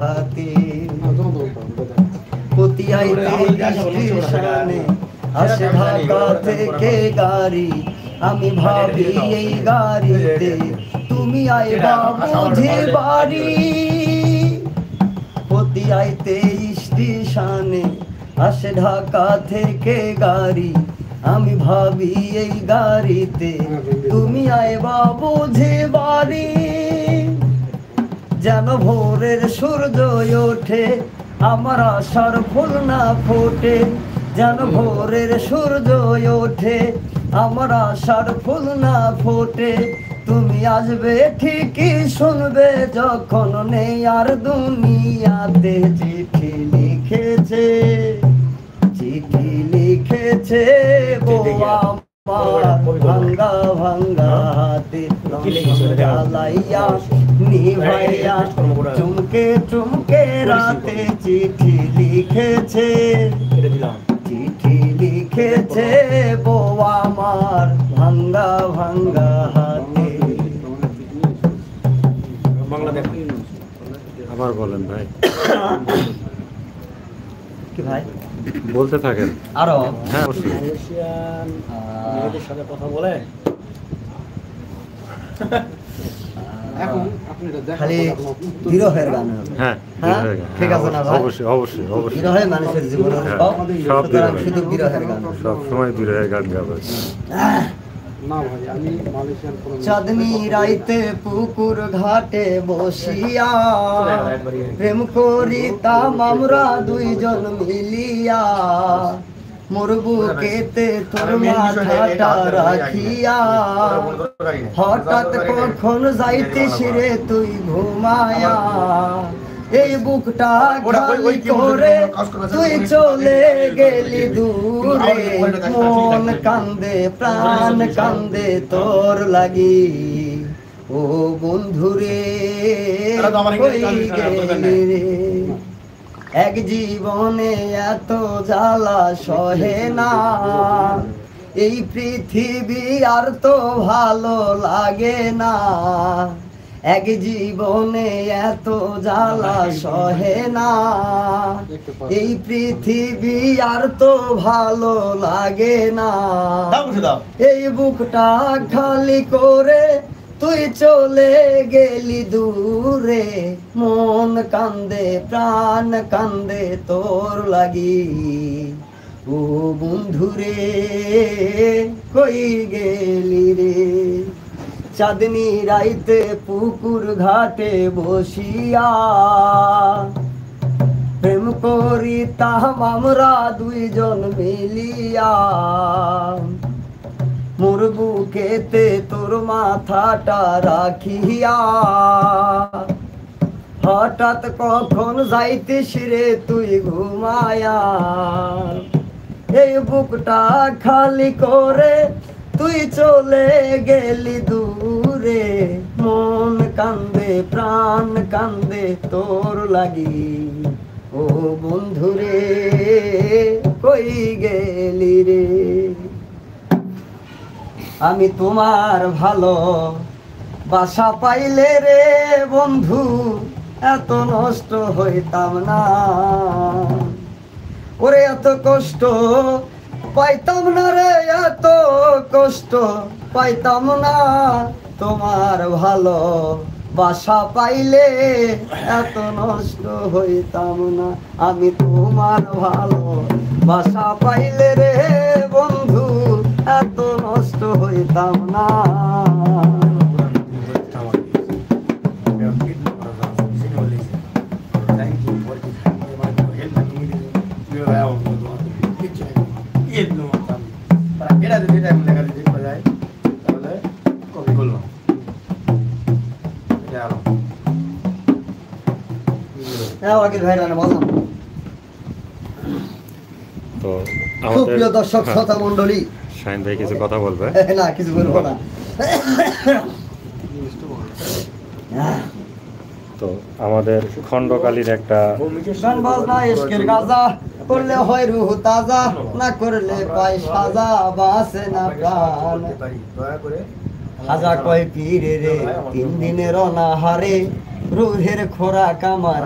হাতে পতিয়াইতে স্টেশনে আসে ঢাকা থেকে গাড়ি, আমি ভাবি এই গাড়িতে তুমি আইবা বুঝি বাড়ি। পতিয়াইতে স্টেশনে আসে ঢাকা থেকে গাড়ি, আমি ভাবি এই গাড়িতে তুমি আইবা বুঝি বাড়ি। যেন ভোরের সূর্য ওঠে আমার আশার ফুল না ফোটে, যেন ভোরের সূর্য ওঠে আমার আশার ফুল না ফোটে। তুমি আসবে ঠিকই শুনবে যখন নেই আর দুনিয়াতে। চিঠি লিখেছে, চিঠি লিখেছে বোয়া ভাঙ্গা ভাঙ্গা হাতে, জ্বালাইয়া নিভাইয়া চুমকে চুমকে রাতে। চিঠি লিখেছে, চিঠি লিখেছে বউ আমার ভাঙ্গা ভাঙ্গা হাতে। আবার বলেন ভাই। কি ভাই বলতে থাকেন আরো। হ্যাঁ মেয়েদের সাথে কথা বলে খালি বিরহের গান। হ্যাঁ ঠিক আছে না ভাই? অবশ্যই অবশ্যই অবশ্যই। বিরহে মানুষের জীবনের সব শুধু বিরহের গান, সব সময় বিরহের গান গাবে। চাঁদনি রাইতে পুকুর ঘাটে বসিয়া প্রেম করিতাম আমরা দুইজন মিলিয়া। মোর বুকেতে তোর মাথাটা রাখিয়া, হঠাৎ কখন যাইতিস রে তুই ঘুমায়া। এই বুকটা খালি করে তুই চলে গেলি দূরে, মন কান্দে প্রাণ কান্দে তোর লাগি। ও বন্ধুরে কই গেলি রে, এক জীবনে এত জ্বালা সহে না। এই পৃথিবী আর তো ভালো লাগে না, এক জীবনে এত জ্বালা সহে না। এই পৃথিবী আর তো ভালো লাগে না, এই বুকটা খালি করে তুই চলে গেলি দূরে। মন কান্দে প্রাণ কান্দে তোর লাগি। ও বন্ধুরে কই গেলি রে, চাঁদনি রাইতে পুকুর ঘাটে বসিয়া প্রেম করিতাম আমরা দুইজন মিলিয়া। মোর বুকেতে তোর মাথাটা রাখিয়া, হঠাৎ কখন যাইতিস রে তুই ঘুমায়া। এই বুকটা খালি করে তুই চলে গেলি দূরে, মন কান্দে প্রাণ কান্দে তোর লাগি। ও বন্ধুরে কই গেলি রে, আমি তোমার ভালো বাসা পাইলে রে বন্ধু এত নষ্ট হইতাম না। ওরে এত কষ্ট পাইতাম না রে, এত কষ্ট পাইতাম না। তোমার ভালো বাসা পাইলে এত নষ্ট হইতাম না। আমি তোমার ভালো বাসা পাইলে রে বন্ধু এত নষ্ট হইতাম না। তো সুপ্রিয় দর্শক শ্রোতা মন্ডলী, শাহিন ভাই কিছু কথা বলবে না কিছু বলবো না। তো আমাদের খণ্ডকালীর একটা গান বাজনা ইশকের গাজা করলে হয় রুহ তাজা, না করলে পায় সাজা বাসে না প্রাণ। হাজা কয় পীরে রে 3 দিনের অনাহারে, রুহের খোরাক আমার